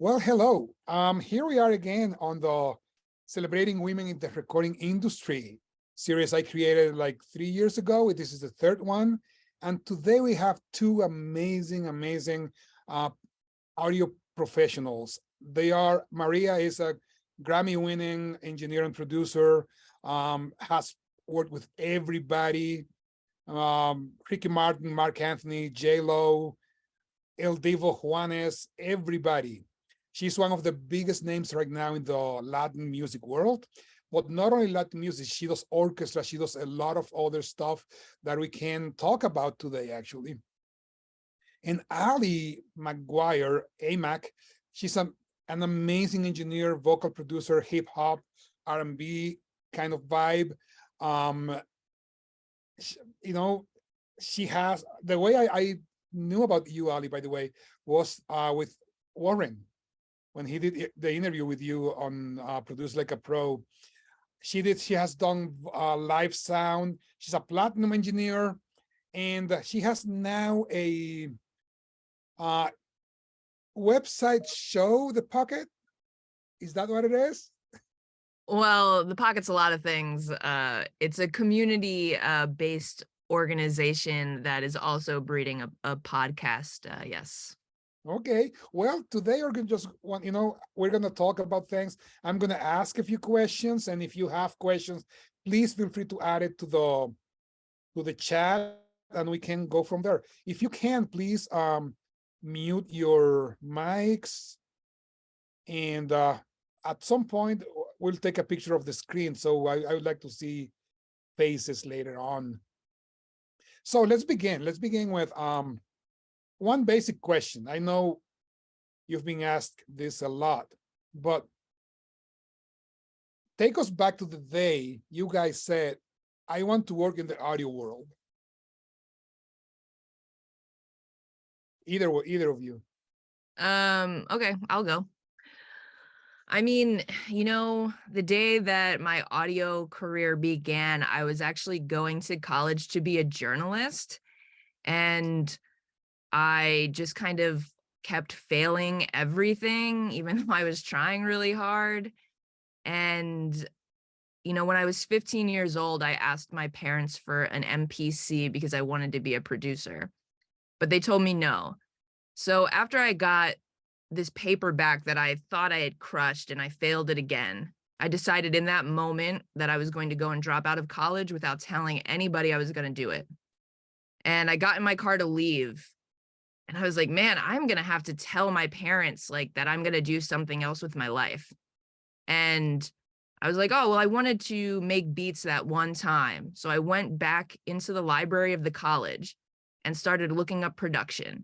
Well, hello. Here we are again on the Celebrating Women in the Recording Industry series I created like 3 years ago. This is the third one. And today we have two amazing uh, audio professionals. Maria is a Grammy-winning engineer and producer, has worked with everybody, Ricky Martin, Mark Anthony, J-Lo, El Divo Juanes, everybody. She's one of the biggest names right now in the Latin music world. But not only Latin music, she does orchestra, she does a lot of other stuff that we can talk about today, actually. And Ali McGuire, Amac, she's an amazing engineer, vocal producer, hip hop, R&B kind of vibe. She has, the way I knew about you, Ali, by the way, was with Warren, when he did the interview with you on Produce Like a Pro. She has done live sound. She's a platinum engineer, and she has now a website show, The Pocket. Is that what it is? Well, The Pocket's a lot of things. It's a community-based organization that is also breeding a podcast, yes. Okay, well, today we're going to just want, we're going to talk about things. I'm going to ask a few questions, and if you have questions, please feel free to add it to the chat, and we can go from there. If you can, please mute your mics, and at some point we'll take a picture of the screen. So I would like to see faces later on. So let's begin. Let's begin with one basic question. I know you've been asked this a lot, but take us back to the day you guys said, I want to work in the audio world. Either of you. Okay, I'll go. I mean, the day that my audio career began, I was actually going to college to be a journalist, and I just kind of kept failing everything, even though I was trying really hard. And, when I was 15 years old, I asked my parents for an MPC because I wanted to be a producer, but they told me no. So after I got this paperback that I thought I had crushed and I failed it again, I decided in that moment that I was going to go and drop out of college without telling anybody I was going to do it. And I got in my car to leave. And I was like, man, I'm going to have to tell my parents that I'm going to do something else with my life. And I was like, oh, well, I wanted to make beats that one time. So I went back into the library of the college and started looking up production.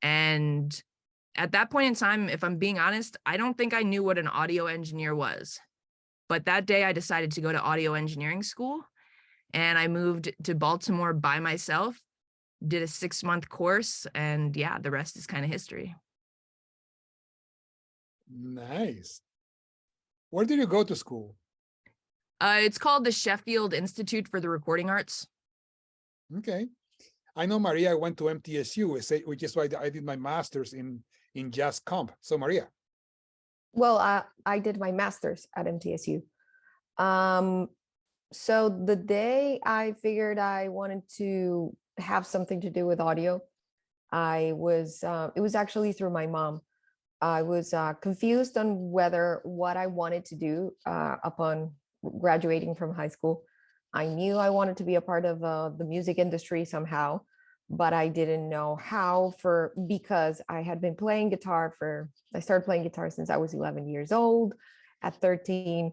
And at that point in time, if I'm being honest, I don't think I knew what an audio engineer was. But that day I decided to go to audio engineering school, and I moved to Baltimore by myself, did a 6-month course, and yeah, the rest is kind of history. Nice. Where did you go to school? It's called the Sheffield Institute for the Recording Arts. Okay. I know Maria went to MTSU, which is why I did my master's in jazz comp. So Maria. Well, I did my master's at MTSU. So the day I figured I wanted to have something to do with audio, it was actually through my mom. I was confused on what I wanted to do upon graduating from high school. I knew I wanted to be a part of the music industry somehow, but I didn't know how, because I had been playing guitar I started playing guitar since I was 11 years old. At 13,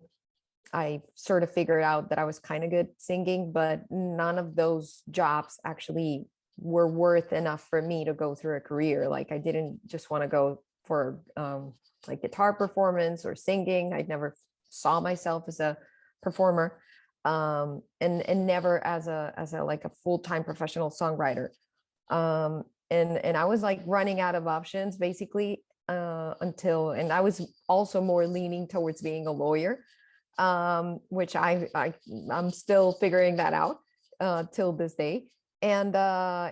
I sort of figured out that I was kind of good singing, but none of those jobs actually were worth enough for me to go through a career. Like, I didn't just want to go for like guitar performance or singing. I never saw myself as a performer, and never as a like a full-time professional songwriter. And I was like running out of options basically, and I was also more leaning towards being a lawyer, which I'm still figuring that out till this day. And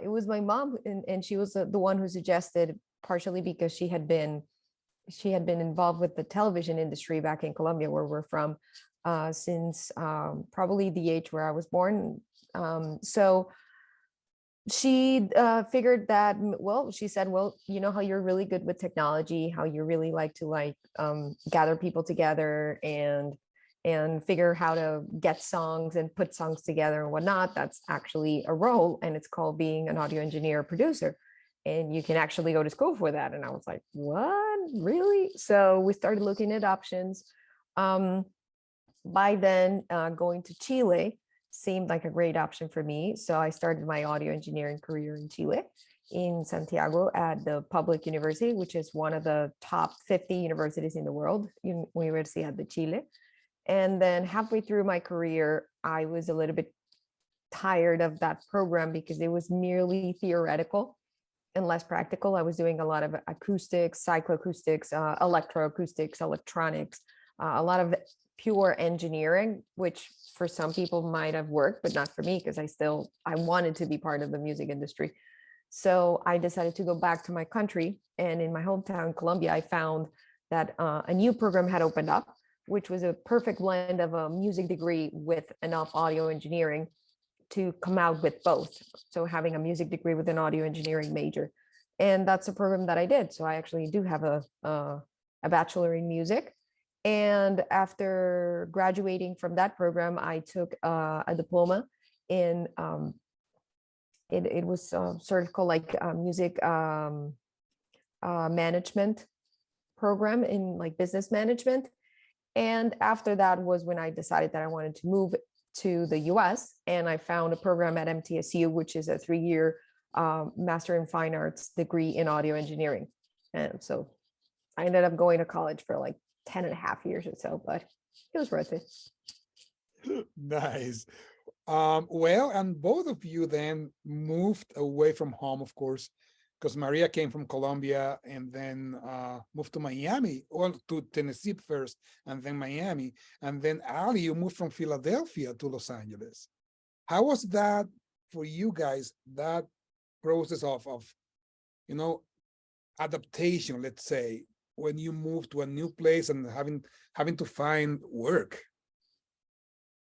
it was my mom, and she was the one who suggested, partially because she had been she had been involved with the television industry back in Colombia, where we're from, since probably the age where I was born. So she figured that, well, she said, well, you know how you're really good with technology, how you really like to gather people together and figure how to get songs and put songs together and whatnot. That's actually a role, and it's called being an audio engineer producer. And you can actually go to school for that. And I was like, what, really? So we started looking at options. By then, going to Chile seemed like a great option for me. So I started my audio engineering career in Chile, in Santiago, at the public university, which is one of the top 50 universities in the world, Universidad de Chile. And then halfway through my career, I was a little bit tired of that program because it was merely theoretical and less practical. I was doing a lot of acoustics, psychoacoustics, electroacoustics, electronics, a lot of pure engineering, which for some people might have worked, but not for me, because I wanted to be part of the music industry. So I decided to go back to my country. And in my hometown, Colombia, I found that a new program had opened up, which was a perfect blend of a music degree with enough audio engineering to come out with both. So having a music degree with an audio engineering major. And that's a program that I did. So I actually do have a bachelor in music. And after graduating from that program, I took a diploma in, it was sort of called like music management program in like business management. And after that was when I decided that I wanted to move to the US, and I found a program at MTSU, which is a 3-year Master in Fine Arts degree in audio engineering. And so I ended up going to college for like 10 and a half years or so, but it was worth it. Nice. Well, and both of you then moved away from home, of course, because Maria came from Colombia and then moved to Miami, or to Tennessee first, and then Miami. And then Ali, you moved from Philadelphia to Los Angeles. How was that for you guys, that process of adaptation, let's say, when you moved to a new place and having to find work?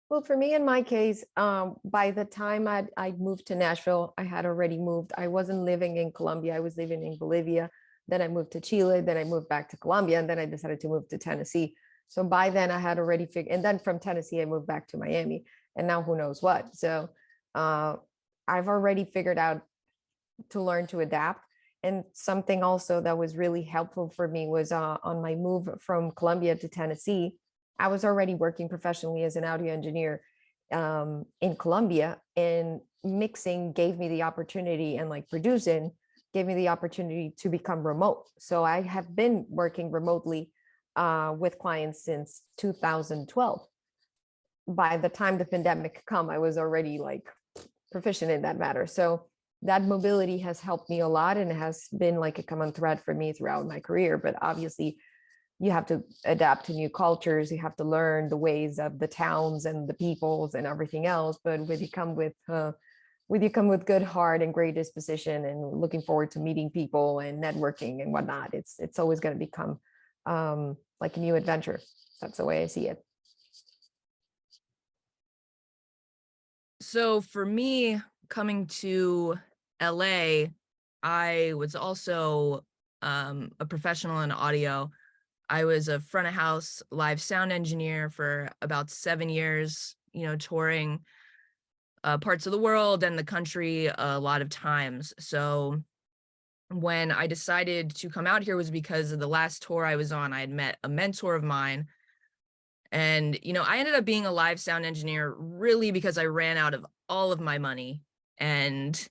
Well, for me, in my case, by the time I'd moved to Nashville, I had already moved. I wasn't living in Colombia. I was living in Bolivia. Then I moved to Chile. Then I moved back to Colombia. And then I decided to move to Tennessee. So by then I had already figured, and then from Tennessee, I moved back to Miami. And now who knows what. So I've already figured out to learn to adapt. And something also that was really helpful for me was on my move from Colombia to Tennessee, I was already working professionally as an audio engineer in Colombia, and mixing gave me the opportunity, and like producing gave me the opportunity to become remote. So I have been working remotely with clients since 2012. By the time the pandemic come, I was already like proficient in that matter. So that mobility has helped me a lot, and it has been like a common thread for me throughout my career. But obviously, you have to adapt to new cultures. You have to learn the ways of the towns and the peoples and everything else. But when you come with good heart and great disposition and looking forward to meeting people and networking and whatnot, it's always going to become like a new adventure. That's the way I see it. So for me, coming to LA, I was also a professional in audio. I was a front of house live sound engineer for about 7 years, touring parts of the world and the country a lot of times. So when I decided to come out here was because of the last tour I was on. I had met a mentor of mine. And, I ended up being a live sound engineer really because I ran out of all of my money and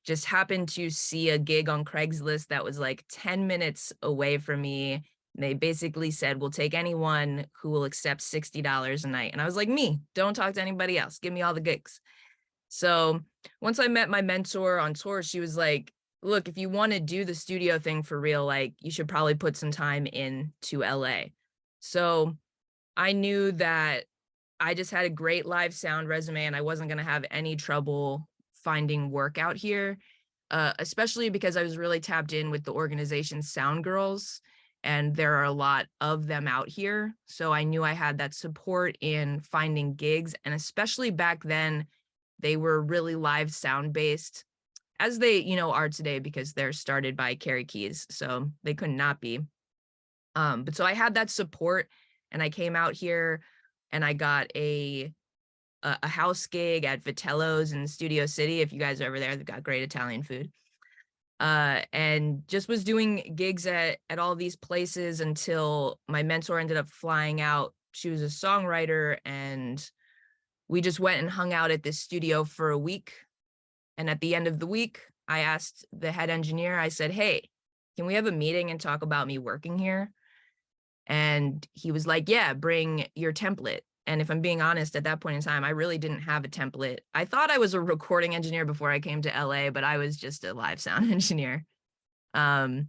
just happened to see a gig on Craigslist that was like 10 minutes away from me. They basically said, we'll take anyone who will accept $60 a night. And I was like, me, don't talk to anybody else. Give me all the gigs. So once I met my mentor on tour, she was like, look, if you want to do the studio thing for real, like you should probably put some time into LA. So I knew that I just had a great live sound resume and I wasn't going to have any trouble finding work out here, especially because I was really tapped in with the organization Sound Girls. and there are a lot of them out here. So I knew I had that support in finding gigs, and especially back then, they were really live sound based, as they, are today, because they're started by Carrie Keys, so they could not be. But so I had that support, and I came out here and I got a house gig at Vitello's in Studio City. If you guys are over there, they've got great Italian food. And just was doing gigs at all these places until my mentor ended up flying out. She was a songwriter, and we just went and hung out at this studio for a week. And at the end of the week, I asked the head engineer, I said, hey, can we have a meeting and talk about me working here? And he was like, yeah, bring your template. And if I'm being honest, at that point in time, I really didn't have a template. I thought I was a recording engineer before I came to LA, but I was just a live sound engineer. And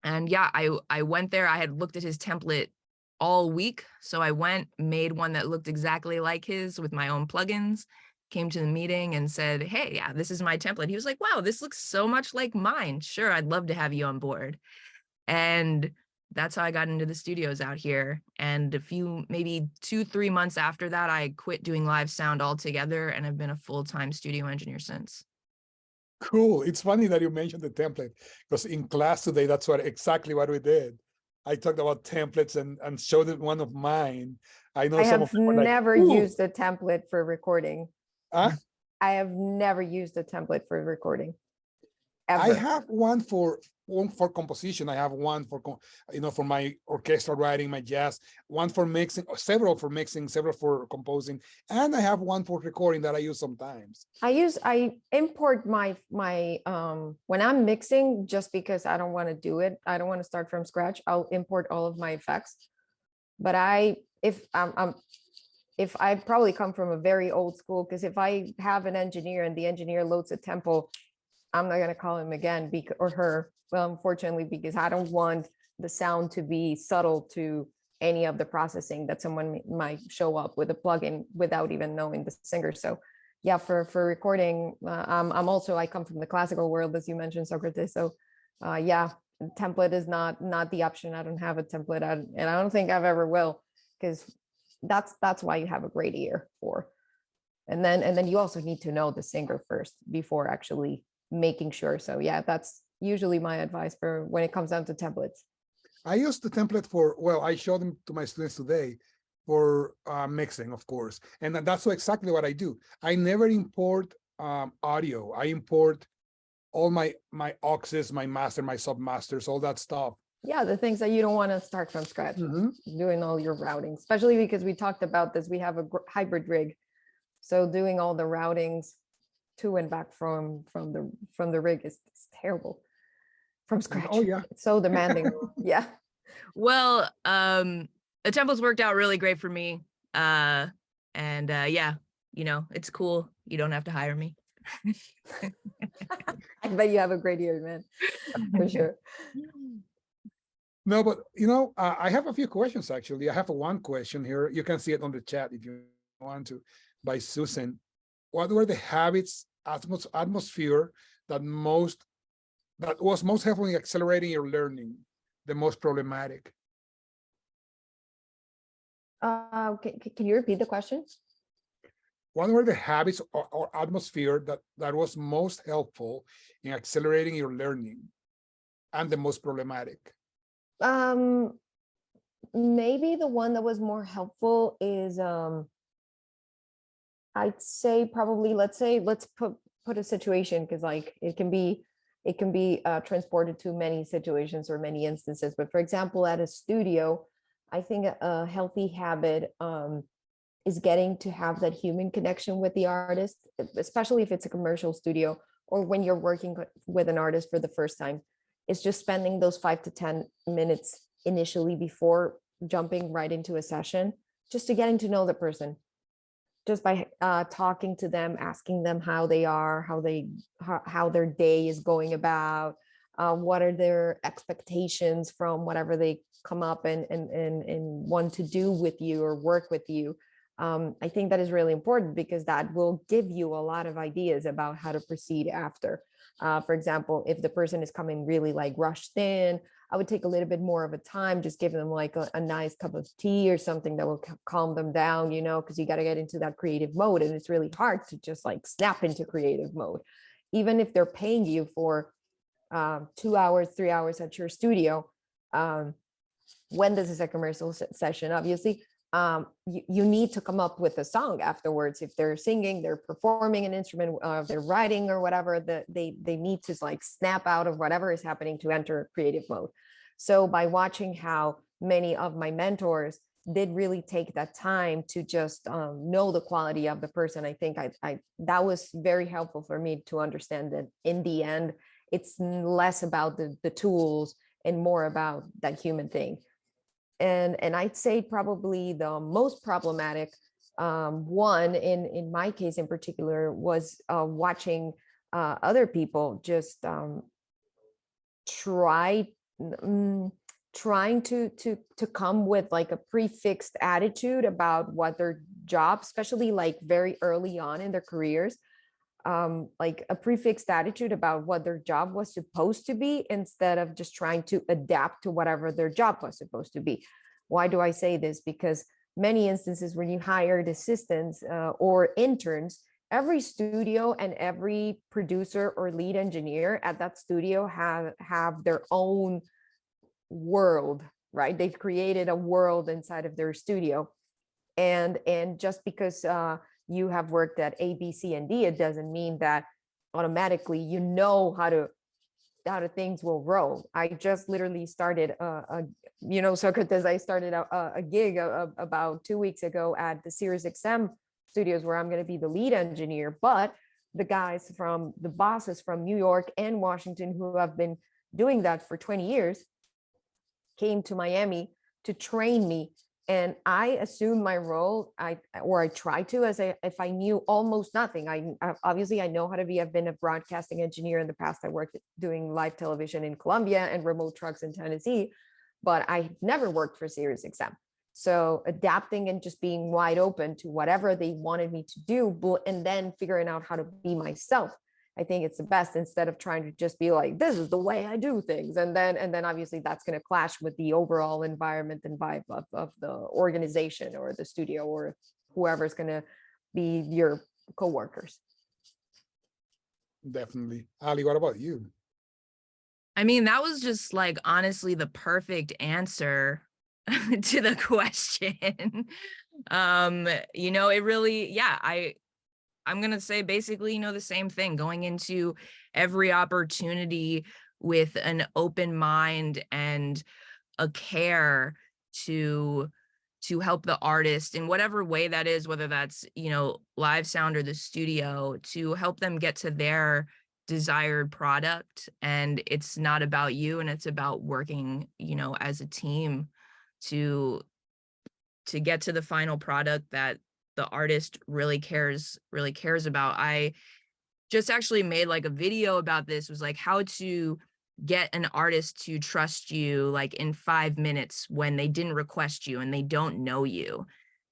yeah, I went there. I had looked at his template all week. So I went, made one that looked exactly like his with my own plugins, came to the meeting and said, hey, yeah, this is my template. He was like, wow, this looks so much like mine. Sure, I'd love to have you on board. And that's how I got into the studios out here. And maybe 2-3 months after that, I quit doing live sound altogether, and I've been a full-time studio engineer since. Cool. It's funny that you mentioned the template, because in class today, that's exactly what we did. I talked about templates and showed it one of mine. I know I some have of them were like, never "Ooh." used a template for recording. Huh? I have never used a template for recording. I Ever. have one for composition. I have one for for my orchestral writing, my jazz, one for mixing, several for composing, and I have one for recording that I use sometimes. I import my when I'm mixing, just because I don't want to do it. I don't want to start from scratch. I'll import all of my effects. But if I probably come from a very old school, because if I have an engineer and the engineer loads a tempo, I'm not going to call him again, or her. Well, unfortunately, because I don't want the sound to be subtle to any of the processing that someone might show up with a plugin without even knowing the singer. So yeah, for recording, I come from the classical world, as you mentioned, Socrates. So yeah, template is not the option. I don't have a template, and I don't think I've ever will, because that's why you have a great ear for. And then you also need to know the singer first before actually making sure. So yeah, that's usually my advice for when it comes down to templates. I use the template I showed them to my students today for mixing, of course. And that's exactly what I do. I never import audio. I import all my auxes, my master, my submasters, all that stuff. Yeah, the things that you don't want to start from scratch, doing all your routing, especially because we talked about this. We have a hybrid rig. So doing all the routings to and back from the rig is terrible from scratch. Oh yeah, it's so demanding. Yeah. Well, the templates worked out really great for me. Yeah, it's cool. You don't have to hire me. I bet you have a great ear, man, for sure. No, but I have a few questions actually. I have one question here. You can see it on the chat if you want to, by Susan. What were the habits, atmosphere that was most helpful in accelerating your learning, the most problematic? Can you repeat the question? What were the habits or atmosphere that was most helpful in accelerating your learning, and the most problematic? Maybe the one that was more helpful is I'd say probably let's put a situation, because like it can be transported to many situations or many instances. But for example, at a studio, I think a healthy habit is getting to have that human connection with the artist, especially if it's a commercial studio or when you're working with an artist for the first time. It's just spending those 5 to 10 minutes initially before jumping right into a session, just to getting to know the person, just by talking to them, asking them how they are, how their day is going about, what are their expectations from whatever they come up and want to do with you or work with you. I think that is really important because that will give you a lot of ideas about how to proceed after. For example, if the person is coming really like rushed in, I would take a little bit more of a time, just give them like a nice cup of tea or something that will calm them down, you know, because you got to get into that creative mode. And it's really hard to just like snap into creative mode. Even if they're paying you for 2 hours, 3 hours at your studio, when this is a commercial session, obviously, you need to come up with a song afterwards. If they're singing, they're performing an instrument, they're writing or whatever, they need to like snap out of whatever is happening to enter creative mode. So by watching how many of my mentors did really take that time to just know the quality of the person, I think I that was very helpful for me to understand that in the end, it's less about the tools and more about that human thing. And I'd say probably the most problematic one in my case in particular was watching other people just trying to come with like a prefixed attitude about what their job, especially like very early on in their careers, like a prefixed attitude about what their job was supposed to be instead of just trying to adapt to whatever their job was supposed to be. Why do I say this? Because many instances when you hired assistants or interns, every studio and every producer or lead engineer at that studio have their own world, right? They've created a world inside of their studio. And just because you have worked at A, B, C, and D, it doesn't mean that automatically you know how things will roll. I just literally started Socrates, I started a gig about 2 weeks ago at the Sirius XM studios where I'm going to be the lead engineer, but the bosses from New York and Washington who have been doing that for 20 years came to Miami to train me. And I assumed my role, I tried to, as if I knew almost nothing. Obviously I know how to be. I've been a broadcasting engineer in the past. I worked doing live television in Colombia and remote trucks in Tennessee, but I never worked for Sirius XM. So adapting and just being wide open to whatever they wanted me to do, and then figuring out how to be myself. I think it's the best instead of trying to just be like, this is the way I do things. And then obviously that's going to clash with the overall environment and vibe of the organization or the studio or whoever's going to be your coworkers. Definitely. Ali, what about you? I mean, that was just like, honestly, the perfect answer to the question. It really, yeah, I'm going to say basically, the same thing, going into every opportunity with an open mind and a care to help the artist in whatever way that is, whether that's, live sound or the studio, to help them get to their desired product. And it's not about you, and it's about working, as a team to get to the final product that the artist really cares about. I just actually made like a video about this. It was like how to get an artist to trust you like in 5 minutes when they didn't request you and they don't know you.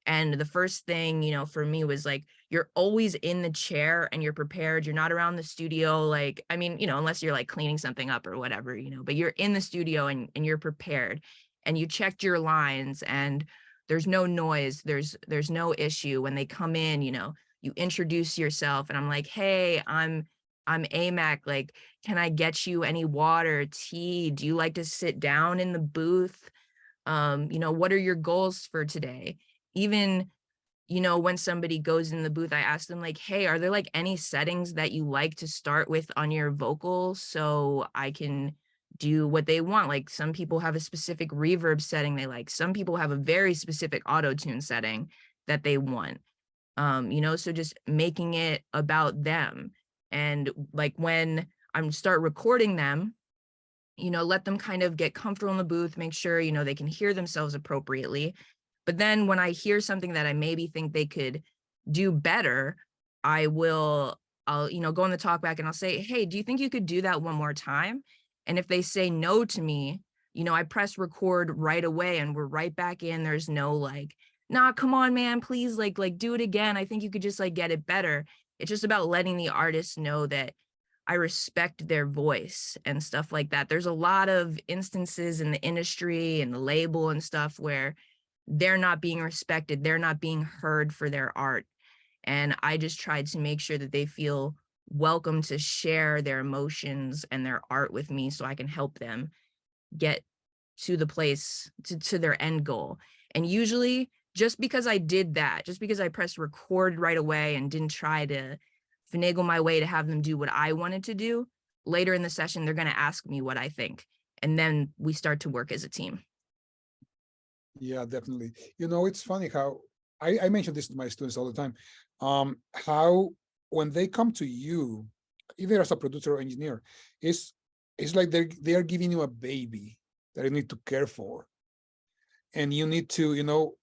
And the first thing, for me was like, you're always in the chair and you're prepared. You're not around the studio. Like, I mean, unless you're like cleaning something up or whatever, but you're in the studio and you're prepared and you checked your lines and there's no noise. There's no issue. When they come in, you introduce yourself and I'm like, hey, I'm Amac. Like, can I get you any water, tea? Do you like to sit down in the booth? What are your goals for today? Even, when somebody goes in the booth, I ask them like, hey, are there like any settings that you like to start with on your vocals so I can do what they want? Like some people have a specific reverb setting they like. Some people have a very specific auto-tune setting that they want. So just making it about them. And like when I start recording them, let them kind of get comfortable in the booth, make sure, they can hear themselves appropriately. But then when I hear something that I maybe think they could do better, I'll go on the talkback and I'll say, hey, do you think you could do that one more time? And if they say no to me, I press record right away and we're right back in. There's no nah, come on, man, please, like do it again. I think you could just like get it better. It's just about letting the artist know that I respect their voice and stuff like that. There's a lot of instances in the industry and the label and stuff where they're not being respected. They're not being heard for their art. And I just tried to make sure that they feel welcome to share their emotions and their art with me so I can help them get to the place, to their end goal. And usually just because I did that, just because I pressed record right away and didn't try to finagle my way to have them do what I wanted to do, later in the session, they're going to ask me what I think. And then we start to work as a team. Yeah, definitely. You know, it's funny how I mention this to my students all the time. How when they come to you, either as a producer or engineer, it's like they are giving you a baby that you need to care for. And you need to, you know,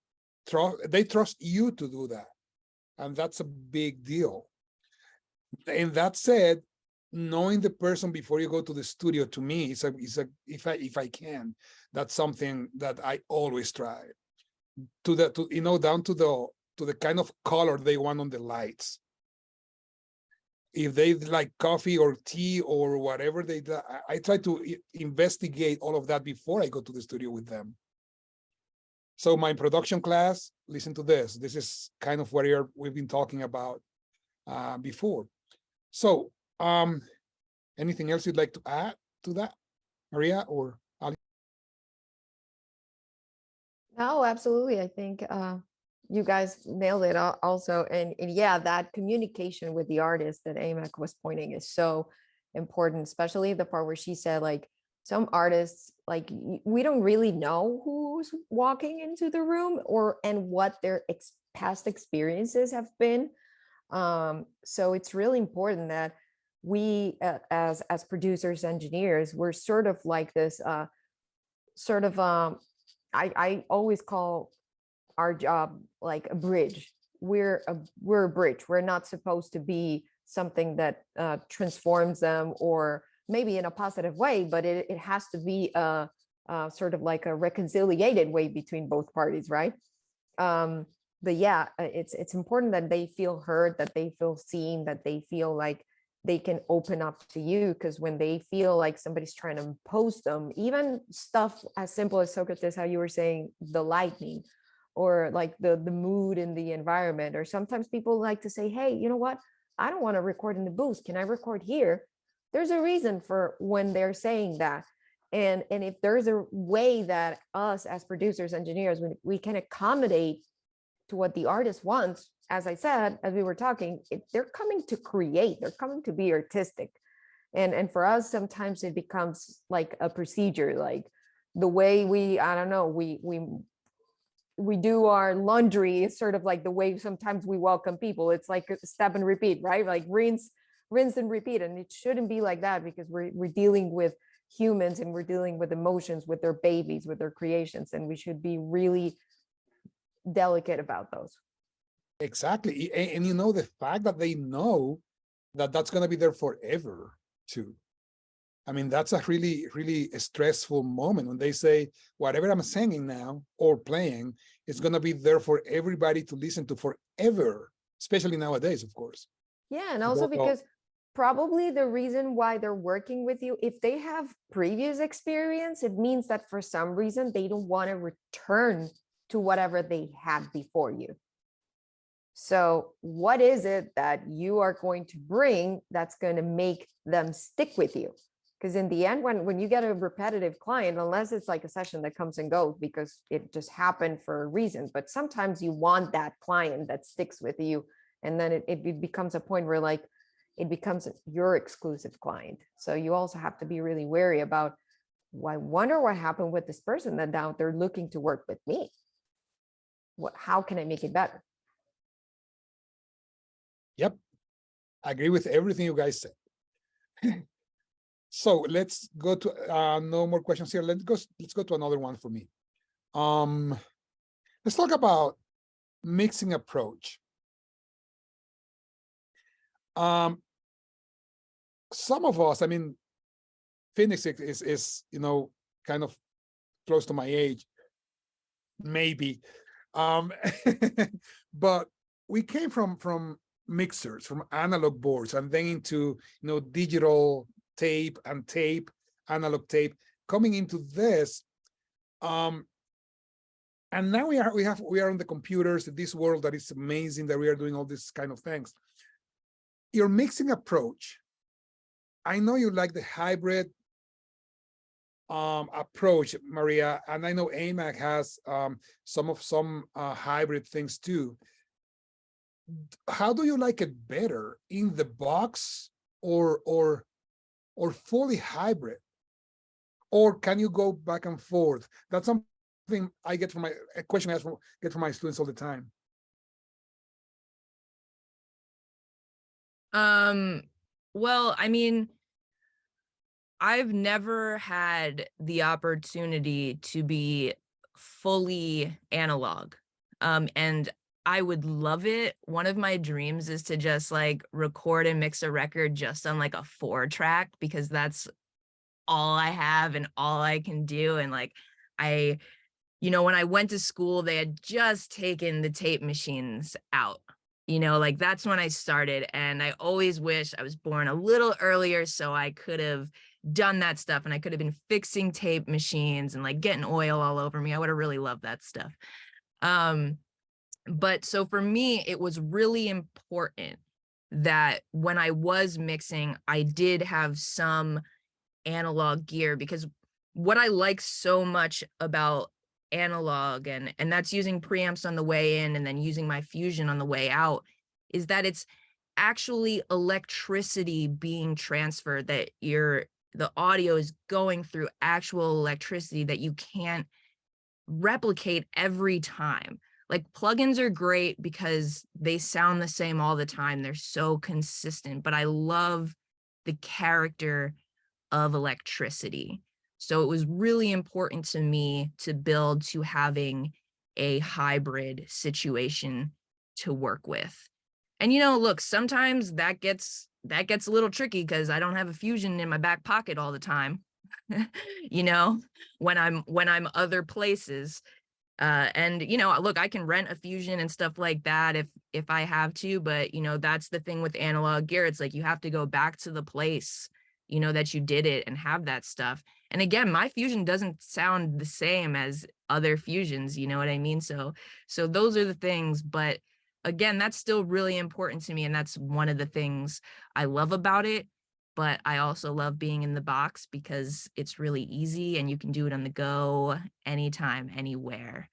they trust you to do that. And that's a big deal. And that said, knowing the person before you go to the studio, to me, if I can, that's something that I always try to you know, down to the kind of color they want on the lights. If they like coffee or tea or whatever I try to investigate all of that before I go to the studio with them. So my production class, listen to this. This is kind of what we've been talking about before. So, anything else you'd like to add to that, Maria or Ali? No, absolutely. I think you guys nailed it also. And yeah, that communication with the artist that Amac was pointing is so important, especially the part where she said, like, some artists, like, we don't really know who's walking into the room and what their past experiences have been. So it's really important that we as producers, engineers, we're sort of like this I always call our job like a bridge. We're a bridge. We're not supposed to be something that transforms them, or maybe in a positive way, but it has to be a sort of like a reconciliated way between both parties, right? But yeah, it's important that they feel heard, that they feel seen, that they feel like they can open up to you, because when they feel like somebody's trying to impose them, even stuff as simple as Socrates, how you were saying, the lightning, or like the mood in the environment, or sometimes people like to say, hey, you know what, I don't want to record in the booth, can I record here? There's a reason for when they're saying that. And if there's a way that us as producers, engineers, we can accommodate to what the artist wants, as I said, as we were talking, they're coming to create, they're coming to be artistic. And for us, sometimes it becomes like a procedure, like the way I don't know, we do our laundry is sort of like the way sometimes we welcome people. It's like step and repeat, right? Like rinse and repeat. And it shouldn't be like that, because we're dealing with humans, and we're dealing with emotions, with their babies, with their creations, and we should be really delicate about those. Exactly. And you know, the fact that they know that that's going to be there forever too. I mean, that's a really, really stressful moment when they say, whatever I'm singing now or playing, it's going to be there for everybody to listen to forever, especially nowadays, of course. Yeah, and also because probably the reason why they're working with you, if they have previous experience, it means that for some reason they don't want to return to whatever they had before you. So what is it that you are going to bring that's going to make them stick with you? Because in the end, when you get a repetitive client, unless it's like a session that comes and goes because it just happened for a reason, but sometimes you want that client that sticks with you. And then it becomes a point where like it becomes your exclusive client. So you also have to be really wary about, well, I wonder what happened with this person that now they're looking to work with me. How can I make it better? Yep, I agree with everything you guys said. So let's go to no more questions here. Let's go to another one for me. Let's talk about mixing approach. Some of us, I mean, Phoenix is you know, kind of close to my age, maybe. Um, but we came from mixers, from analog boards, and then into digital tape, analog tape, coming into this. And now we are on the computers, this world that is amazing, that we are doing all these kind of things. Your mixing approach, I know you like the hybrid approach, Maria, and I know Amac has some hybrid things too. How do you like it better, in the box or fully hybrid? Or can you go back and forth? That's something I get from a question I get from my students all the time. Well, I mean, I've never had the opportunity to be fully analog. And I would love it. One of my dreams is to just like record and mix a record just on like a 4-track, because that's all I have and all I can do. And like, when I went to school, they had just taken the tape machines out. Like that's when I started. And I always wish I was born a little earlier so I could have done that stuff, and I could have been fixing tape machines and like getting oil all over me. I would have really loved that stuff. But so for me, it was really important that when I was mixing, I did have some analog gear, because what I like so much about analog, and that's using preamps on the way in and then using my Fusion on the way out, is that it's actually electricity being transferred, that the audio is going through actual electricity that you can't replicate every time. Like plugins are great because they sound the same all the time. They're so consistent, but I love the character of electricity. So it was really important to me to build to having a hybrid situation to work with. And look, sometimes that gets a little tricky because I don't have a Fusion in my back pocket all the time. When I'm other places. And look, I can rent a Fusion and stuff like that if I have to, but that's the thing with analog gear. It's like you have to go back to the place that you did it and have that stuff. And again, my Fusion doesn't sound the same as other Fusions, you know what I mean? So those are the things, but again, that's still really important to me, and that's one of the things I love about it. But I also love being in the box because it's really easy and you can do it on the go anytime, anywhere.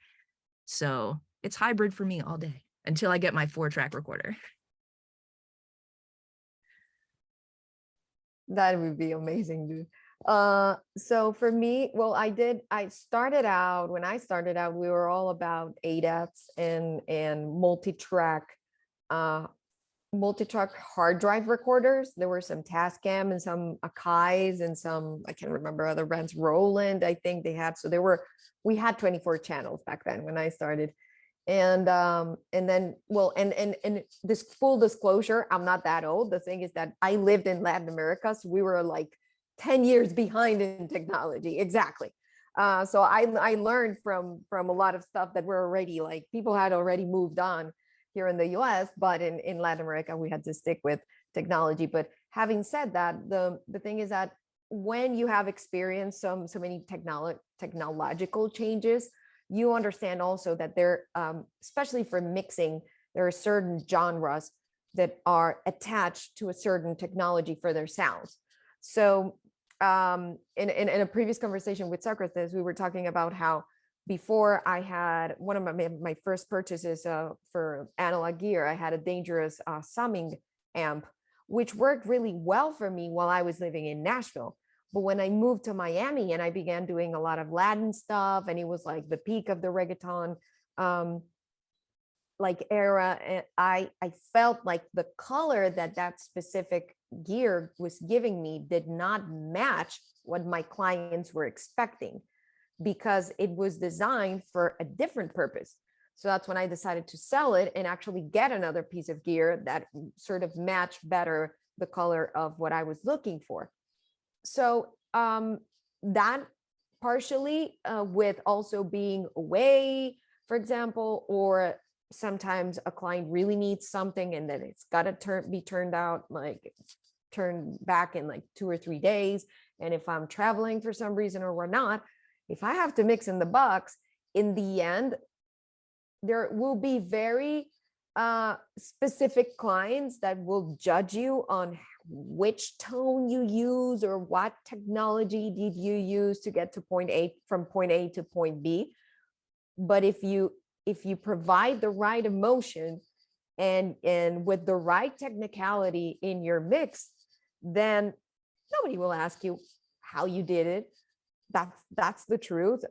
So it's hybrid for me all day until I get my 4-track recorder. That would be amazing, dude. So for me, well, when I started out, we were all about ADATs and multi-track hard drive recorders. There were some Tascam and some Akai's and some, I can't remember other brands, Roland, I think they had. So we had 24 channels back then when I started. And then, well, and this full disclosure, I'm not that old. The thing is that I lived in Latin America, so we were like 10 years behind in technology. Exactly. So I learned from a lot of stuff that were already, like, people had already moved on here in the US, but in Latin America, we had to stick with technology. But having said that, the thing is that when you have experienced so many technological changes, you understand also that there, especially for mixing, there are certain genres that are attached to a certain technology for their sounds. So in a previous conversation with Socrates, we were talking about how before I had one of my first purchases for analog gear, I had a dangerous summing amp, which worked really well for me while I was living in Nashville. But when I moved to Miami and I began doing a lot of Latin stuff, and it was like the peak of the reggaeton like era, and I felt like the color that specific gear was giving me did not match what my clients were expecting, because it was designed for a different purpose. So that's when I decided to sell it and actually get another piece of gear that sort of matched better the color of what I was looking for. So that partially with also being away, for example, or sometimes a client really needs something and then it's got to be turned back in like 2 or 3 days. And if I'm traveling for some reason or whatnot, if I have to mix in the box, in the end, there will be very specific clients that will judge you on which tone you use or what technology did you use to get to point A, from point A to point B. But if you provide the right emotion and with the right technicality in your mix, then nobody will ask you how you did it. That's the truth.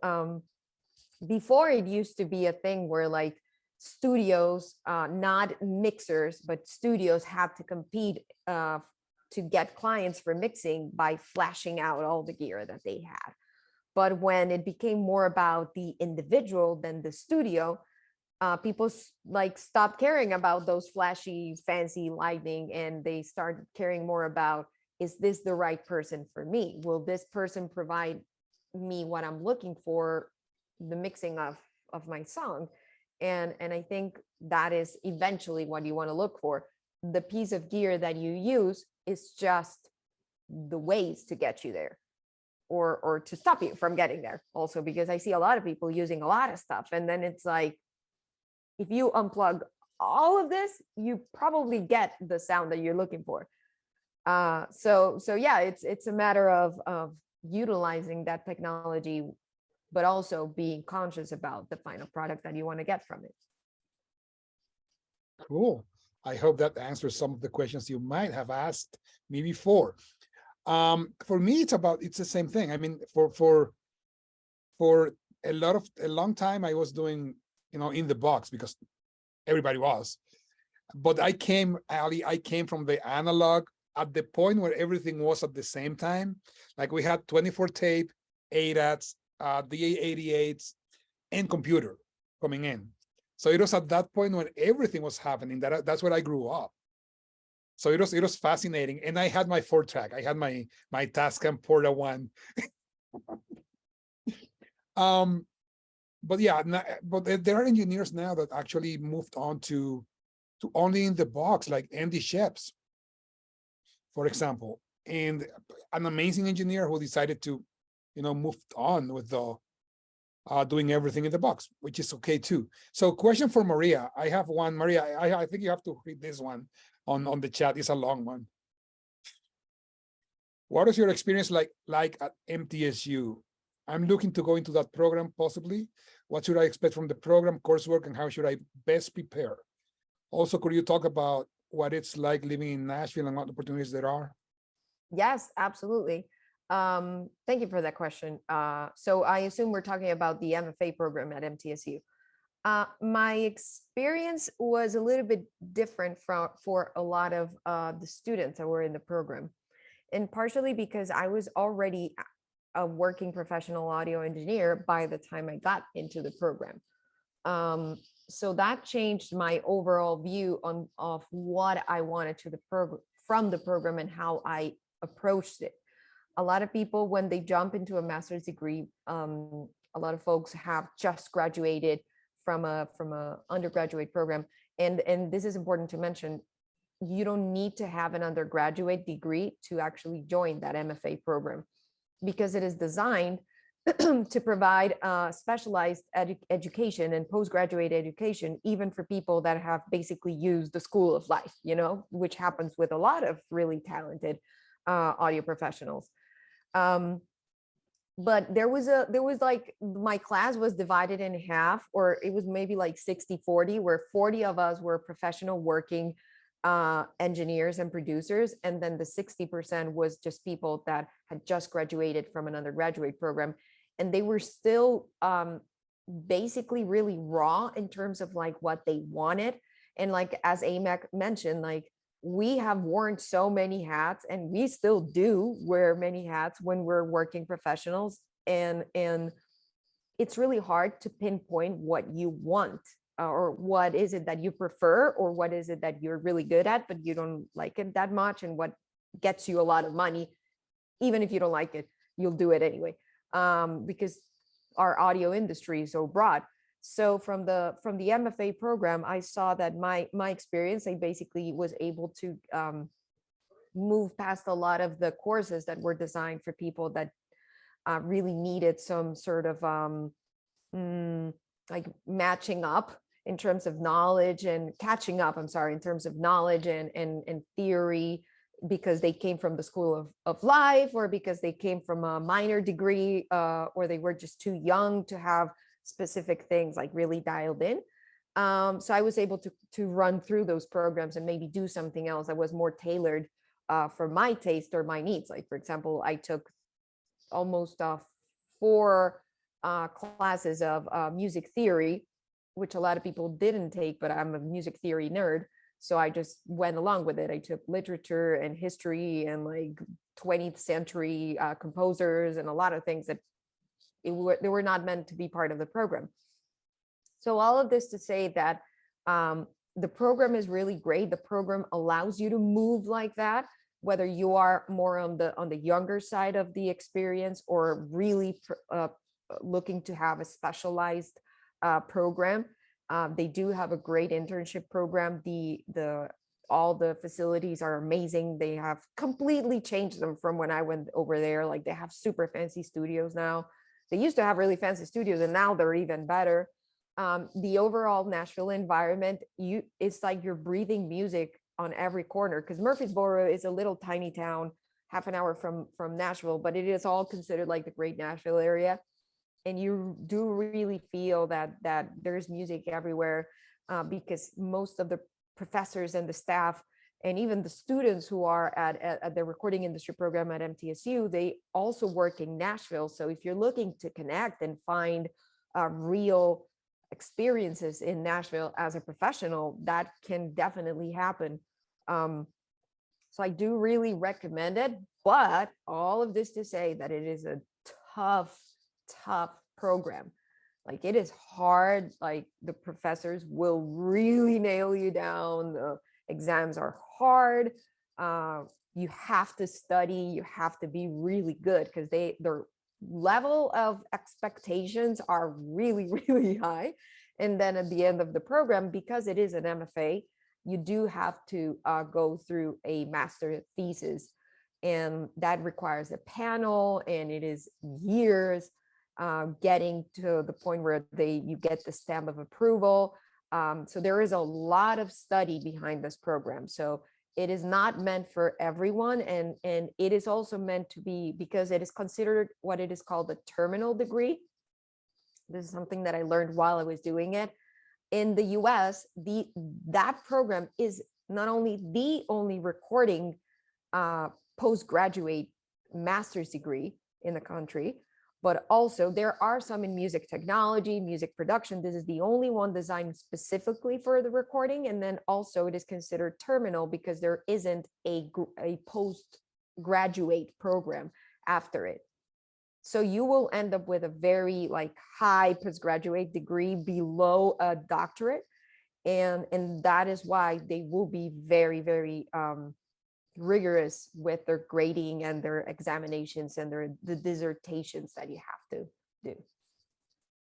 Before, it used to be a thing where like studios, not mixers, but studios had to compete to get clients for mixing by flashing out all the gear that they had. But when it became more about the individual than the studio, people like stopped caring about those flashy, fancy lighting, and they started caring more about, is this the right person for me? Will this person provide me what I'm looking for, the mixing of my song? And I think that is eventually what you want to look for. The piece of gear that you use is just the ways to get you there, or to stop you from getting there also, because I see a lot of people using a lot of stuff, and then it's like, if you unplug all of this, you probably get the sound that you're looking for. So yeah, it's a matter of utilizing that technology, but also being conscious about the final product that you want to get from it. Cool. I hope that answers some of the questions you might have asked me before. For me, it's the same thing. I mean, for a long time, I was doing, in the box because everybody was. But I came from the analog at the point where everything was at the same time. Like we had 24 tape, ADATs, DA88s, and computer coming in. So it was at that point when everything was happening. That's where I grew up. So it was fascinating. And I had my 4-track. I had my Tascam Porta 1. But yeah, but there are engineers now that actually moved on to only in the box, like Andy Sheps, for example, and an amazing engineer who decided to, move on with the doing everything in the box, which is okay too. So question for Maria. I have one. Maria, I think you have to read this one on the chat. It's a long one. What is your experience like at MTSU? I'm looking to go into that program possibly. What should I expect from the program, coursework, and how should I best prepare? Also, could you talk about what it's like living in Nashville and what opportunities there are? Yes, absolutely. Thank you for that question. So I assume we're talking about the MFA program at MTSU. My experience was a little bit different for a lot of the students that were in the program, and partially because I was already a working professional audio engineer by the time I got into the program. So that changed my overall view of what I wanted from the program and how I approached it. A lot of people, when they jump into a master's degree, a lot of folks have just graduated from a undergraduate program, and this is important to mention. You don't need to have an undergraduate degree to actually join that MFA program, because it is designed to provide specialized education and postgraduate education, even for people that have basically used the school of life, which happens with a lot of really talented audio professionals. But there was like, my class was divided in half, or it was maybe like 60-40, where 40 of us were professional working engineers and producers, and then the 60% was just people that had just graduated from an undergraduate program, and they were still basically really raw in terms of like what they wanted. And like, as Amac mentioned, like, we have worn so many hats, and we still do wear many hats when we're working professionals, and it's really hard to pinpoint what you want, or what is it that you prefer, or what is it that you're really good at but you don't like it that much, and what gets you a lot of money. Even if you don't like it, you'll do it anyway, because our audio industry is so broad. So from the MFA program, I saw that my experience, I basically was able to move past a lot of the courses that were designed for people that really needed some sort of like matching up in terms of knowledge and catching up, I'm sorry, in terms of knowledge and theory, because they came from the school of life, or because they came from a minor degree, or they were just too young to have specific things like really dialed in. So I was able to run through those programs and maybe do something else that was more tailored for my taste or my needs. Like, for example, I took almost 4 classes of music theory, which a lot of people didn't take, but I'm a music theory nerd. So I just went along with it. I took literature and history and like 20th century composers and a lot of things that they were not meant to be part of the program. So all of this to say that the program is really great. The program allows you to move like that, whether you are more on the younger side of the experience or really looking to have a specialized program. They do have a great internship program. All the facilities are amazing. They have completely changed them from when I went over there. Like, they have super fancy studios now. They used to have really fancy studios, and now they're even better. The overall Nashville environment, it's like you're breathing music on every corner, because Murfreesboro is a little tiny town, half an hour from Nashville, but it is all considered like the great Nashville area. And you do really feel that there's music everywhere, because most of the professors and the staff and even the students who are at the recording industry program at MTSU, they also work in Nashville. So if you're looking to connect and find real experiences in Nashville as a professional, that can definitely happen. So I do really recommend it, but all of this to say that it is a tough program. Like, it is hard. Like, the professors will really nail you down. The exams are hard. You have to study. You have to be really good, because their level of expectations are really, really high. And then at the end of the program, because it is an MFA, you do have to go through a master thesis, and that requires a panel, and it is years getting to the point where you get the stamp of approval. So there is a lot of study behind this program. So it is not meant for everyone, and it is also meant to be, because it is considered what it is called a terminal degree. This is something that I learned while I was doing it. In the US, that program is not only the only recording postgraduate master's degree in the country, but also there are some in music technology, music production. This is the only one designed specifically for the recording. And then also it is considered terminal because there isn't a postgraduate program after it. So you will end up with a very high postgraduate degree below a doctorate. And that is why they will be very, very rigorous with their grading and their examinations and the dissertations that you have to do.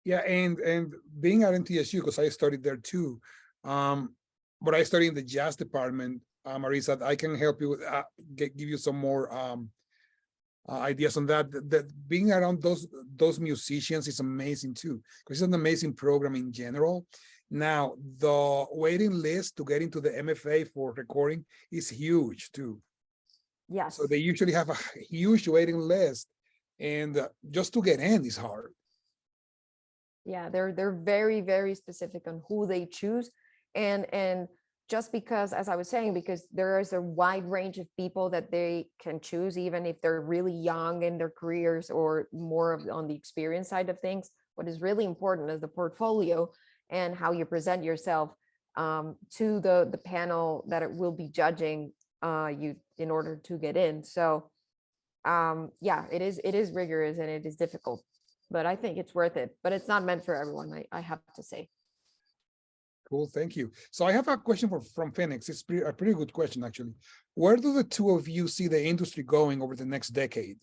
Yeah, and being at NTSU, because I studied there too, but I studied in the jazz department, Marisa, I can help you with give you some more ideas on that. That being around those musicians is amazing too, because it's an amazing program in general. Now, the waiting list to get into the MFA for recording is huge too. Yes. So they usually have a huge waiting list, and just to get in is hard. Yeah, they're very, very specific on who they choose. And just because, as I was saying, because there is a wide range of people that they can choose, even if they're really young in their careers or more on the experience side of things. What is really important is the portfolio and how you present yourself to the panel that it will be judging you in order to get in. So yeah, it is rigorous and it is difficult, but I think it's worth it. But it's not meant for everyone, I have to say. Cool, thank you. So I have a question from Phoenix. It's a pretty good question, actually. Where do the two of you see the industry going over the next decade?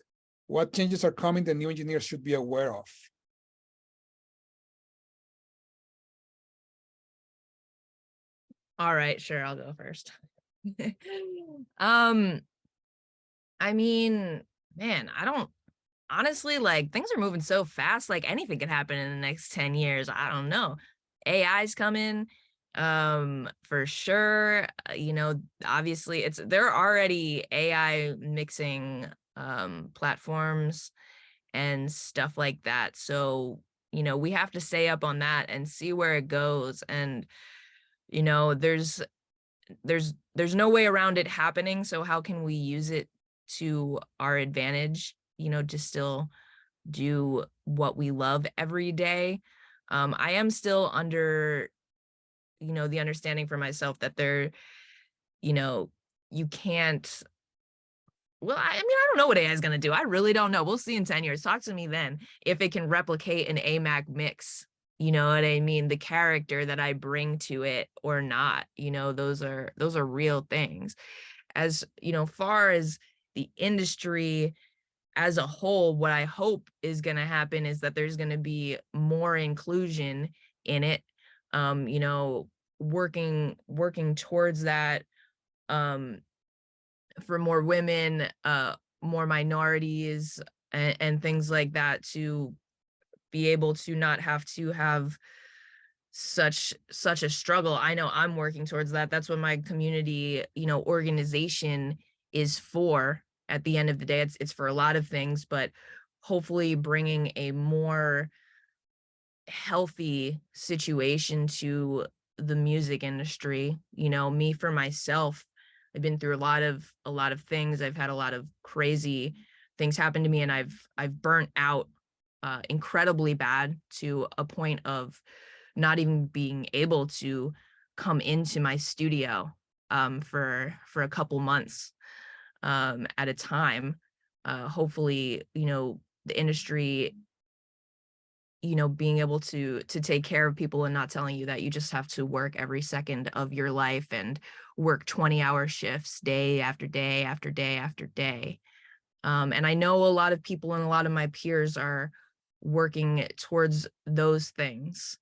What changes are coming that new engineers should be aware of? All right, sure, I'll go first. I mean, man, I don't honestly, like, things are moving so fast, like anything could happen in the next 10 years. I don't know. AI's coming, for sure. Obviously there are already AI mixing platforms and stuff like that. So, we have to stay up on that and see where it goes. And, you know, there's there's no way around it happening. So how can we use it to our advantage, to still do what we love every day? I am still under, the understanding for myself that you know, you can't, well, I mean, I don't know what AI is going to do. I really don't know. We'll see in 10 years. Talk to me then if it can replicate an Amac mix. You know what I mean? The character that I bring to it or not, those are real things. As, far as the industry as a whole, what I hope is going to happen is that there's going to be more inclusion in it. Working towards that, for more women, more minorities, and things like that, to be able to not have to have such a struggle. I know I'm working towards that. That's what my community, organization is for. At the end of the day, it's for a lot of things, but hopefully bringing a more healthy situation to the music industry. Me, for myself, I've been through a lot of things. I've had a lot of crazy things happen to me, and I've burnt out incredibly bad, to a point of not even being able to come into my studio for a couple months at a time. Hopefully, the industry, being able to take care of people and not telling you that you just have to work every second of your life and work 20-hour shifts day after day after day after day. And I know a lot of people and a lot of my peers are working towards those things.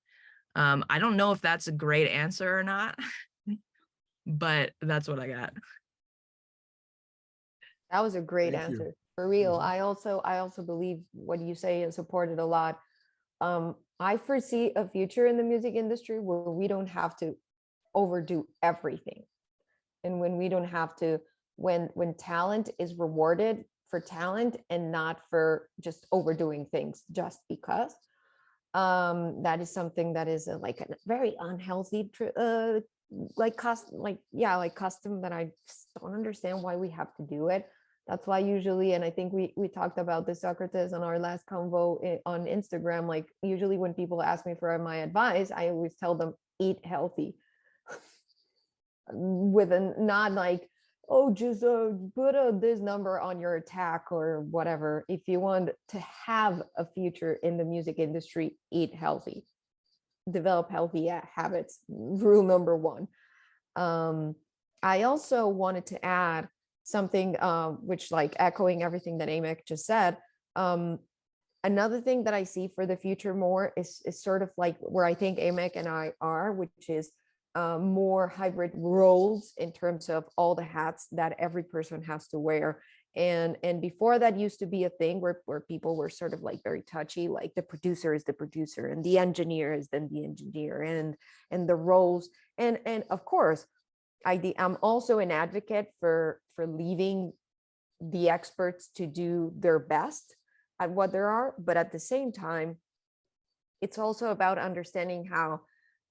I don't know if that's a great answer or not, but that's what I got. That was a great Thank you. answer. For real. Mhm. I also believe what you say and support it a lot. I foresee a future in the music industry where we don't have to overdo everything. And when we don't have to, when talent is rewarded for talent and not for just overdoing things just because. That is something that is like a very unhealthy custom that I just don't understand why we have to do it. That's why usually, and I think we talked about this, Socrates, on our last convo on Instagram, like usually when people ask me for my advice, I always tell them eat healthy. With a not like, oh, just put this number on your attack or whatever. If you want to have a future in the music industry, eat healthy, develop healthy habits. Rule number one. I also wanted to add something, which, like, echoing everything that Amac just said. Another thing that I see for the future more is sort of like where I think Amac and I are, which is more hybrid roles in terms of all the hats that every person has to wear. And before, that used to be a thing where people were sort of like very touchy, like the producer is the producer and the engineer is then the engineer, and the roles. And of course, I'm also an advocate for leaving the experts to do their best at what there are. But at the same time, it's also about understanding how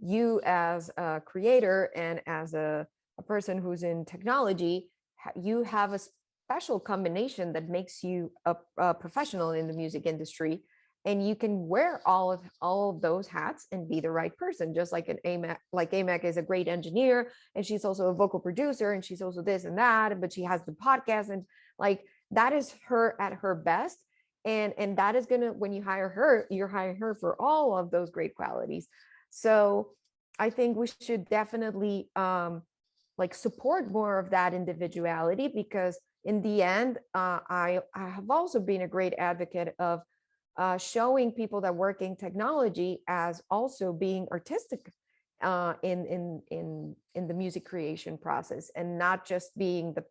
you, as a creator and as a person who's in technology, you have a special combination that makes you a professional in the music industry, and you can wear all of those hats and be the right person. Just like an Amac, like Amac is a great engineer, and she's also a vocal producer, and she's also this and that, but she has the podcast, and like that is her at her best. And that is gonna, when you hire her, you're hiring her for all of those great qualities. So I think we should definitely like support more of that individuality, because in the end, I have also been a great advocate of showing people that work in technology as also being artistic in the music creation process, and not just being the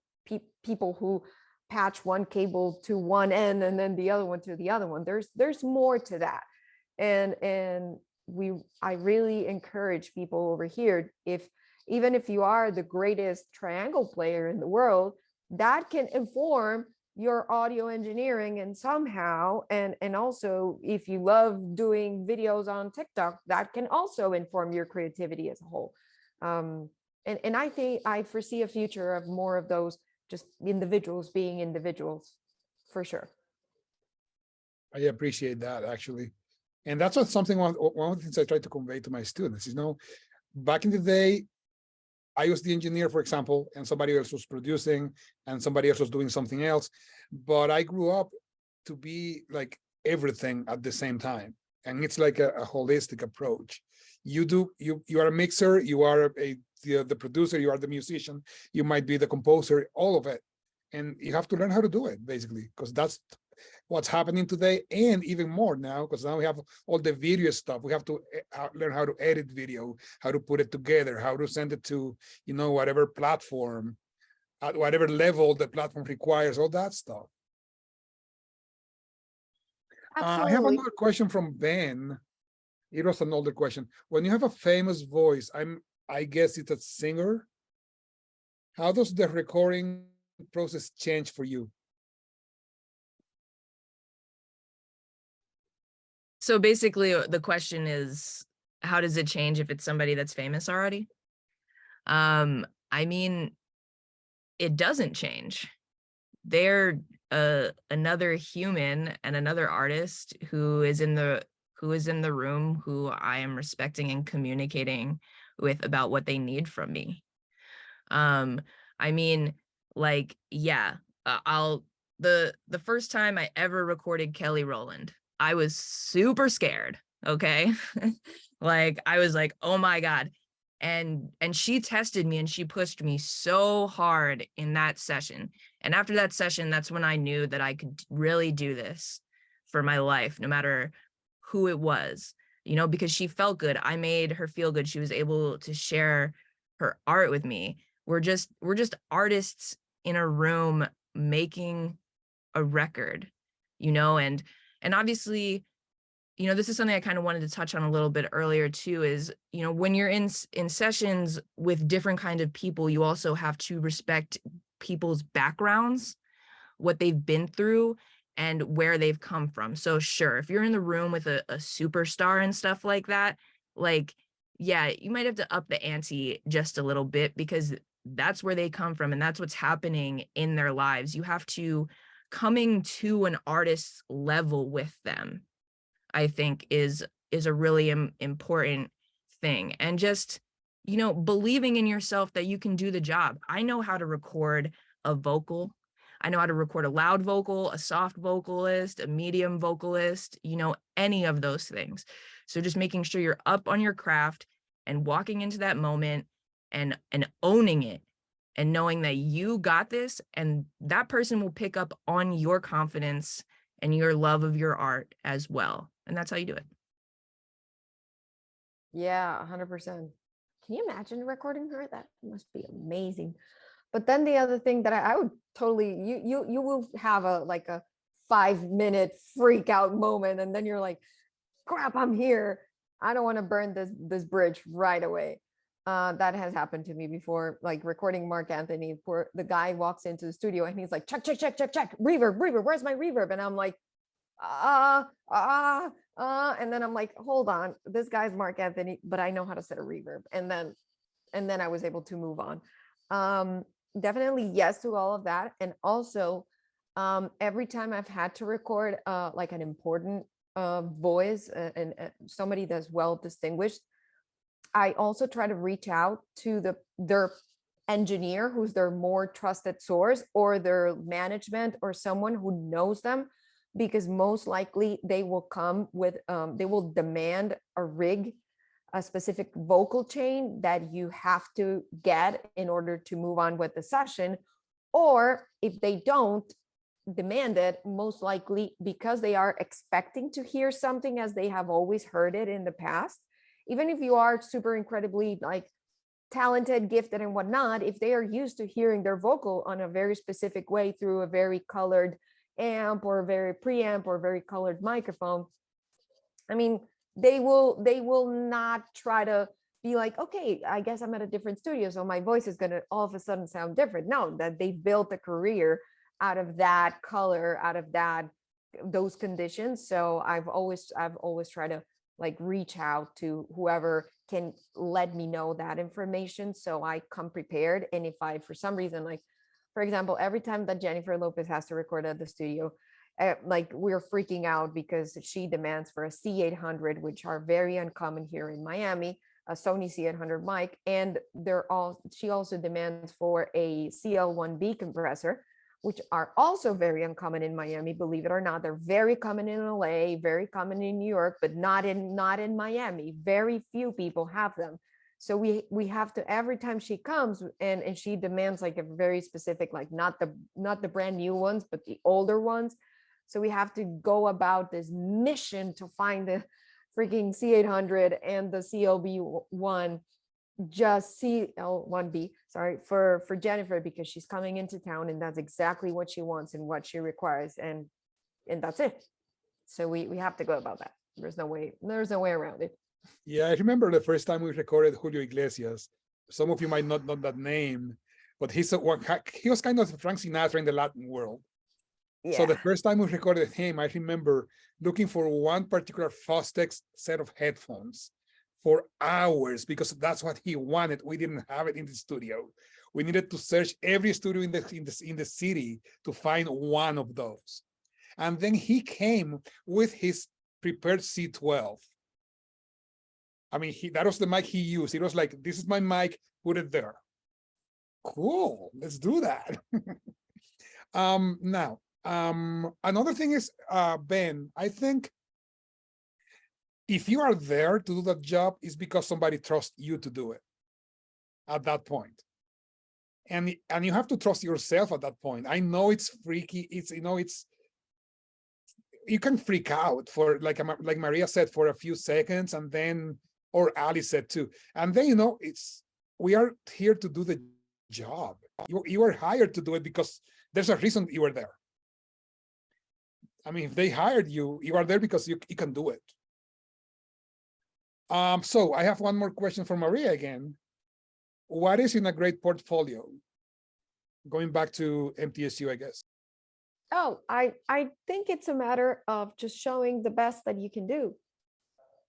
people who patch one cable to one end and then the other one to the other one. There's more to that. And I really encourage people over here, even if you are the greatest triangle player in the world, that can inform your audio engineering, and somehow, and also if you love doing videos on TikTok, that can also inform your creativity as a whole. And I think I foresee a future of more of those just individuals being individuals, for sure. I appreciate that, actually. And that's what something, one of the things I try to convey to my students is, back in the day, I was the engineer, for example, and somebody else was producing and somebody else was doing something else. But I grew up to be like everything at the same time. And it's like a holistic approach. You are a mixer, you are the producer, you are the musician, you might be the composer, all of it. And you have to learn how to do it, basically, because that's what's happening today, and even more now, because now we have all the video stuff. We have to learn how to edit video, how to put it together, how to send it to, whatever platform, at whatever level the platform requires, all that stuff. I have another question from Ben. It was an older question. When you have a famous voice, I guess it's a singer. How does the recording process change for you? So basically the question is, how does it change if it's somebody that's famous already? I mean, it doesn't change. They're another human and another artist who is in the room, who I am respecting and communicating with about what they need from me. I mean, like, yeah, the first time I ever recorded Kelly Rowland, I was super scared. Okay. Like, I was like, oh my God. And she tested me and she pushed me so hard in that session. And after that session, that's when I knew that I could really do this for my life, no matter who it was, because she felt good. I made her feel good. She was able to share her art with me. We're just artists in a room making a record, and obviously, this is something I kind of wanted to touch on a little bit earlier too, is, when you're in sessions with different kinds of people, you also have to respect people's backgrounds, what they've been through, and where they've come from. So sure, if you're in the room with a superstar and stuff like that, like, yeah, you might have to up the ante just a little bit, because that's where they come from and that's what's happening in their lives. You have to coming to an artist's level with them, I think is a really important thing. And just, believing in yourself that you can do the job. I know how to record a vocal. I know how to record a loud vocal, a soft vocalist, a medium vocalist, any of those things. So just making sure you're up on your craft and walking into that moment and owning it, and knowing that you got this, and that person will pick up on your confidence and your love of your art as well. And that's how you do it. Yeah, 100%. Can you imagine recording her? That must be amazing. But then the other thing that I would totally, you will have a 5-minute freak out moment, and then you're like, crap, I'm here. I don't want to burn this bridge right away. That has happened to me before, like recording Mark Anthony. The guy walks into the studio and he's like, check, reverb, where's my reverb? And I'm like, and then I'm like, hold on, this guy's Mark Anthony, but I know how to set a reverb. And then I was able to move on. Definitely yes to all of that. And also, every time I've had to record like an important voice and somebody that's well distinguished, I also try to reach out to their engineer, who's their more trusted source, or their management, or someone who knows them, because most likely they will come with, they will demand a rig, a specific vocal chain that you have to get in order to move on with the session. Or if they don't demand it, most likely because they are expecting to hear something as they have always heard it in the past, even if you are super incredibly like talented, gifted, and whatnot, if they are used to hearing their vocal on a very specific way through a very colored amp or a very preamp or very colored microphone, I mean, they will not try to be like, okay, I guess I'm at a different studio, so my voice is gonna all of a sudden sound different. No, that they've built a career out of that color, out of those conditions. So I've always tried to like reach out to whoever can let me know that information, so I come prepared. And if I, for some reason, like for example, every time that Jennifer Lopez has to record at the studio, like we're freaking out because she demands for a C800, which are very uncommon here in Miami, a Sony C800 mic, and she also demands for a CL1B compressor, which are also very uncommon in Miami, believe it or not. They're very common in LA, very common in New York, but not in Miami. Very few people have them. So we have to, every time she comes and she demands like a very specific, like not the brand new ones, but the older ones. So we have to go about this mission to find the freaking C800 and the CLB1, just CL1B, sorry, for Jennifer, because she's coming into town and that's exactly what she wants and what she requires, and that's it. So we have to go about that. There's no way around it. Yeah, I remember the first time we recorded Julio Iglesias. Some of you might not know that name, but he was kind of Frank Sinatra in the Latin world. Yeah. So the first time we recorded him, I remember looking for one particular Fostex set of headphones for hours because that's what he wanted. We didn't have it in the studio. We needed to search every studio in the city to find one of those. And then he came with his prepared C12. I mean, that was the mic he used. It was like, this is my mic, put it there. Cool, let's do that. Now, another thing is, Ben, I think if you are there to do that job, it's because somebody trusts you to do it at that point. And you have to trust yourself at that point. I know it's freaky. You can freak out for, like Maria said, for a few seconds, and then, or Ali said too. And then, we are here to do the job. You are hired to do it because there's a reason you are there. I mean, if they hired you, you are there because you can do it. So I have one more question for Maria again. What is in a great portfolio? Going back to MTSU, I guess. Oh, I think it's a matter of just showing the best that you can do.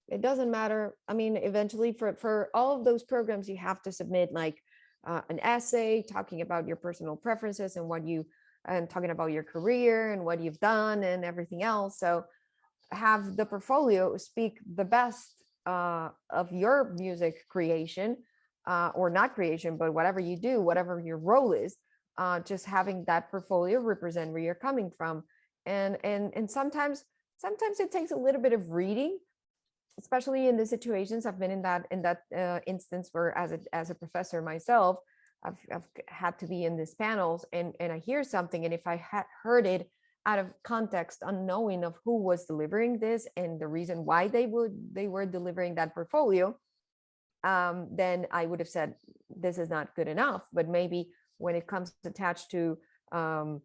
It doesn't matter. I mean, eventually for all of those programs, you have to submit like an essay talking about your personal preferences and talking about your career and what you've done and everything else. So have the portfolio speak the best of your music creation or not creation, but whatever you do, whatever your role is, just having that portfolio represent where you're coming from. And sometimes it takes a little bit of reading, especially in the situations I've been in that instance where as a professor myself, I've had to be in these panels and I hear something, and if I had heard it out of context, unknowing of who was delivering this and the reason why they were delivering that portfolio, then I would have said this is not good enough. But maybe when it comes attached to an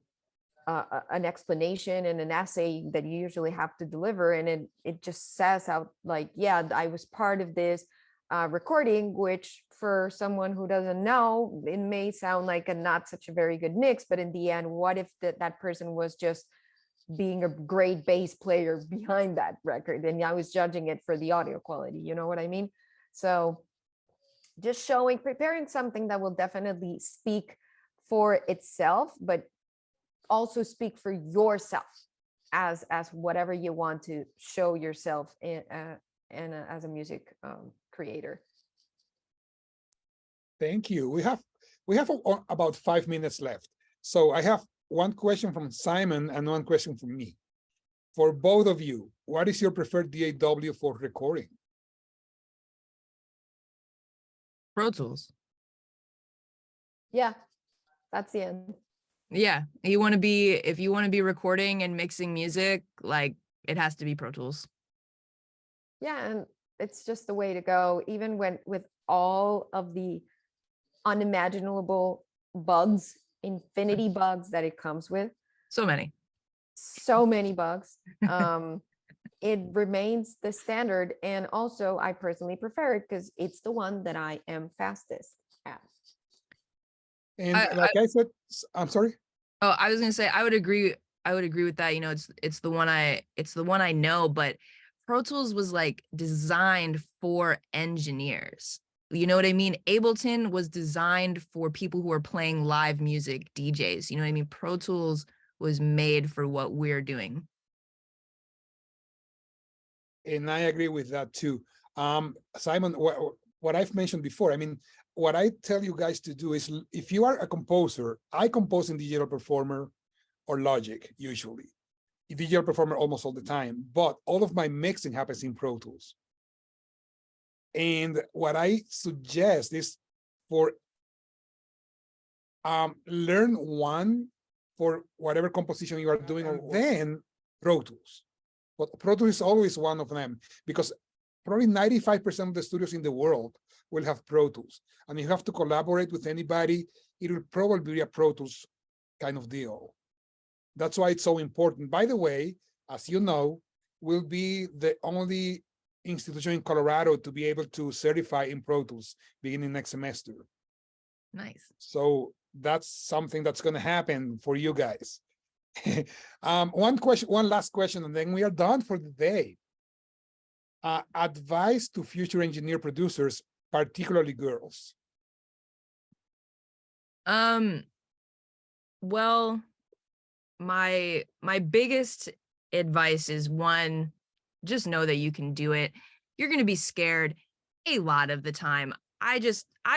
explanation and an essay that you usually have to deliver, and it just says out like, yeah, I was part of this recording, which for someone who doesn't know, it may sound like a not such a very good mix, but in the end, what if that person was just being a great bass player behind that record and I was judging it for the audio quality? You know what I mean? So just preparing something that will definitely speak for itself, but also speak for yourself as whatever you want to show yourself as a music creator. Thank you. We have about 5 minutes left. So I have one question from Simon and one question from me. For both of you, what is your preferred DAW for recording? Pro Tools. Yeah, that's the end. Yeah, if you want to be recording and mixing music, like it has to be Pro Tools. Yeah, it's just the way to go, even when with all of the unimaginable bugs, infinity bugs that it comes with, So many. so many bugs. It remains the standard. And also I personally prefer it because it's the one that I am fastest at. And I, like I said, I'm sorry. Oh, I was gonna say I would agree. I would agree with that. You know, it's the one I know, but Pro Tools was like designed for engineers. You know what I mean? Ableton was designed for people who are playing live music, DJs. You know what I mean? Pro Tools was made for what we're doing. And I agree with that too. Simon, what I've mentioned before, I mean, what I tell you guys to do is, if you are a composer, I compose in Digital Performer or Logic usually. Digital Performer almost all the time, but all of my mixing happens in Pro Tools. And what I suggest is for learn one for whatever composition you are doing, and then Pro Tools. But Pro Tools is always one of them, because probably 95% of the studios in the world will have Pro Tools. And if you have to collaborate with anybody, it will probably be a Pro Tools kind of deal. That's why it's so important. By the way, as you know, we'll be the only institution in Colorado to be able to certify in Pro Tools beginning next semester. Nice. So that's something that's going to happen for you guys. One last question, and then we are done for the day. Advice to future engineer producers, particularly girls. Well, my biggest advice is, one, just know that you can do it. You're going to be scared a lot of the time. I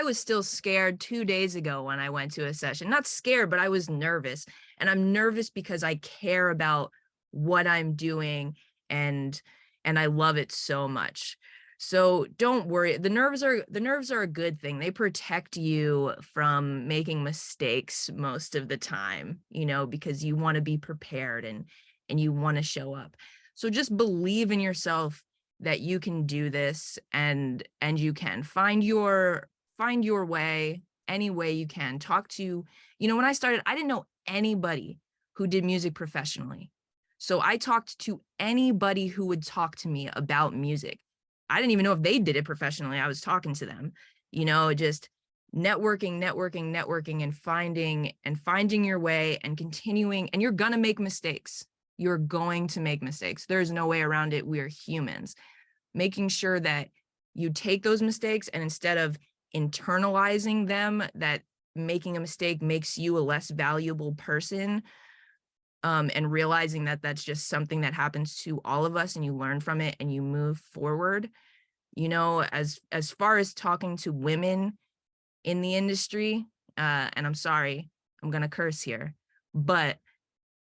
was still scared 2 days ago when I went to a session. Not scared, but I was nervous. And I'm nervous because I care about what I'm doing, and I love it so much. So don't worry. The nerves are a good thing. They protect you from making mistakes most of the time, you know, because you want to be prepared and you want to show up. So just believe in yourself that you can do this, and you can find your way any way you can. Talk to, you know, when I started, I didn't know anybody who did music professionally. So I talked to anybody who would talk to me about music. I didn't even know if they did it professionally. I was talking to them, you know, just networking, and finding your way and continuing. And you're going to make mistakes. You're going to make mistakes. There's no way around it. We are humans. Making sure that you take those mistakes, and instead of internalizing them, that making a mistake makes you a less valuable person, and realizing that that's just something that happens to all of us, and you learn from it and you move forward. You know, as far as talking to women in the industry, and I'm sorry, I'm gonna curse here, but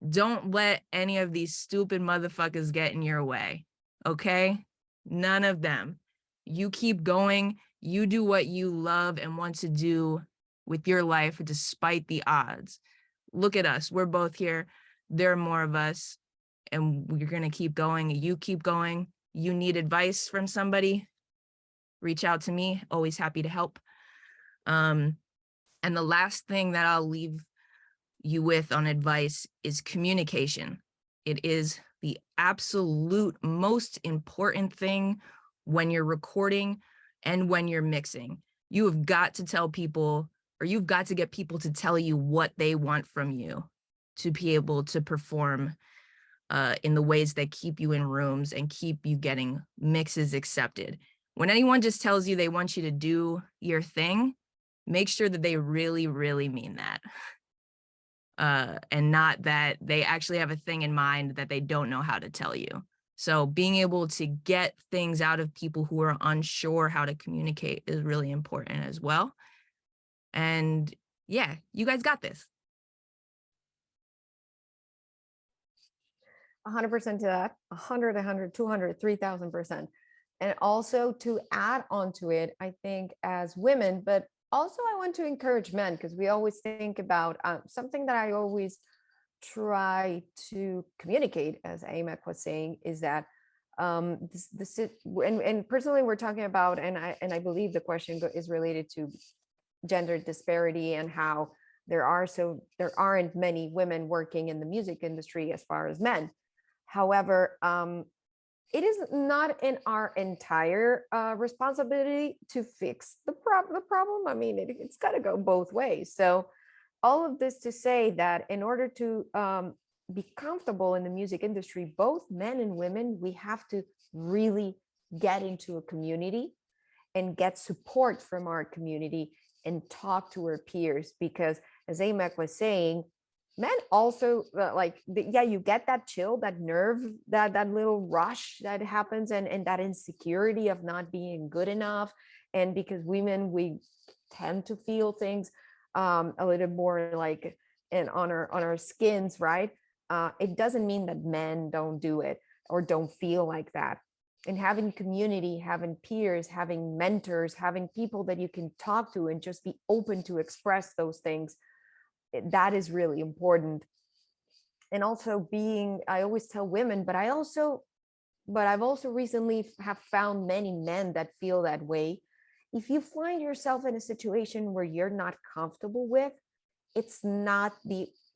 don't let any of these stupid motherfuckers get in your way, okay? None of them. You keep going. You do what you love and want to do with your life despite the odds. Look at us. We're both here. There are more of us, and we're going to keep going. You keep going. You need advice from somebody, reach out to me. Always happy to help. And the last thing that I'll leave you with on advice is communication. It is the absolute most important thing when you're recording and when you're mixing. You have got to tell people, or you've got to get people to tell you what they want from you to be able to perform in the ways that keep you in rooms and keep you getting mixes accepted. When anyone just tells you they want you to do your thing, make sure that they really, really mean that. And not that they actually have a thing in mind that they don't know how to tell you. So being able to get things out of people who are unsure how to communicate is really important as well. And yeah, you guys got this. 100% to that, 100, 200, 3,000%. And also to add on to it, I think as women, but also I want to encourage men, because we always think about something that I always try to communicate, as Amac was saying, is that And personally, we're talking about, and I believe the question is related to gender disparity and how there aren't many women working in the music industry as far as men. However, it is not in our entire responsibility to fix the problem. I mean, it's got to go both ways. So all of this to say that in order to be comfortable in the music industry, both men and women, we have to really get into a community and get support from our community and talk to our peers, because as Amac was saying, men also yeah, you get that chill, that nerve, that little rush that happens, and that insecurity of not being good enough. And because women, we tend to feel things a little more like on our skins, right? It doesn't mean that men don't do it or don't feel like that. And having community, having peers, having mentors, having people that you can talk to and just be open to express those things, that is really important. And also I always tell women, but I've also recently have found many men that feel that way. If you find yourself in a situation where you're not comfortable with,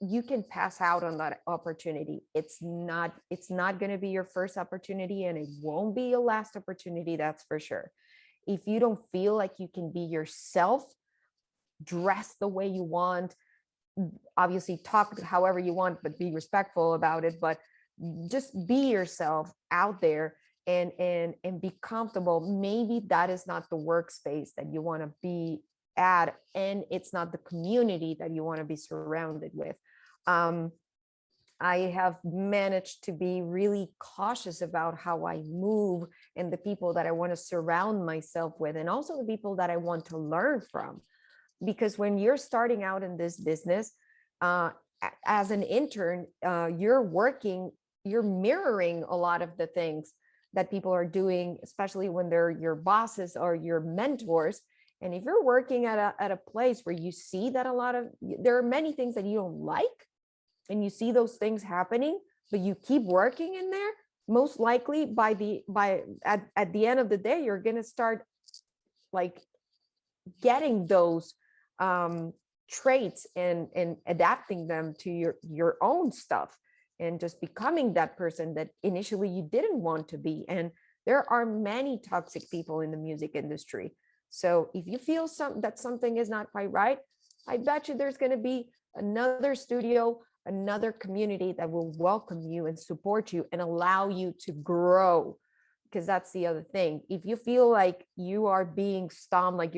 you can pass out on that opportunity. It's not going to be your first opportunity, and it won't be your last opportunity, that's for sure. If you don't feel like you can be yourself, dress the way you want, obviously talk however you want, but be respectful about it, but just be yourself out there and be comfortable. Maybe that is not the workspace that you want to be at, and it's not the community that you want to be surrounded with. I have managed to be really cautious about how I move and the people that I want to surround myself with, and also the people that I want to learn from. Because when you're starting out in this business, as an intern, you're mirroring a lot of the things that people are doing, especially when they're your bosses or your mentors. And if you're working at a place where you see that there are many things that you don't like, and you see those things happening, but you keep working in there, most likely at the end of the day, you're going to start like getting those traits and adapting them to your own stuff, and just becoming that person that initially you didn't want to be. And there are many toxic people in the music industry. So if you feel that something is not quite right, I bet you there's going to be another studio, another community that will welcome you and support you and allow you to grow. Because that's the other thing. If you feel like you are being stomped, like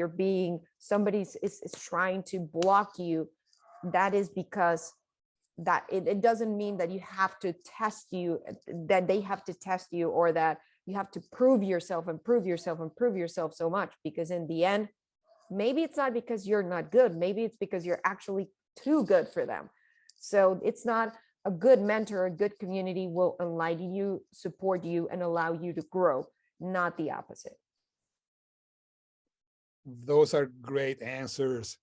somebody is trying to block you, that is because that it doesn't mean that you have to test you, that they have to test you, or that you have to prove yourself and prove yourself and prove yourself so much. Because in the end, maybe it's not because you're not good. Maybe it's because you're actually too good for them. So it's not a good mentor, a good community will enlighten you, support you, and allow you to grow, not the opposite. Those are great answers.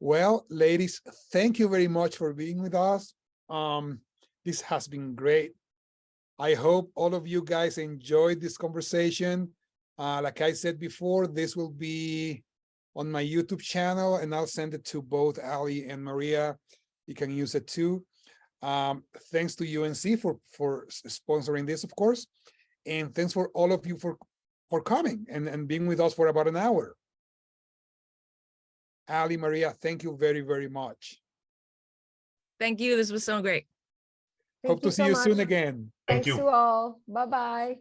Well, ladies, thank you very much for being with us. This has been great. I hope all of you guys enjoyed this conversation. Like I said before, this will be on my YouTube channel, and I'll send it to both Ali and Maria. You can use it too. Thanks to UNC for sponsoring this, of course. And thanks for all of you for coming and being with us for about an hour. Ali, Maria, thank you very, very much. Thank you. This was so great. Hope to see you soon again. Thanks to all. Bye-bye.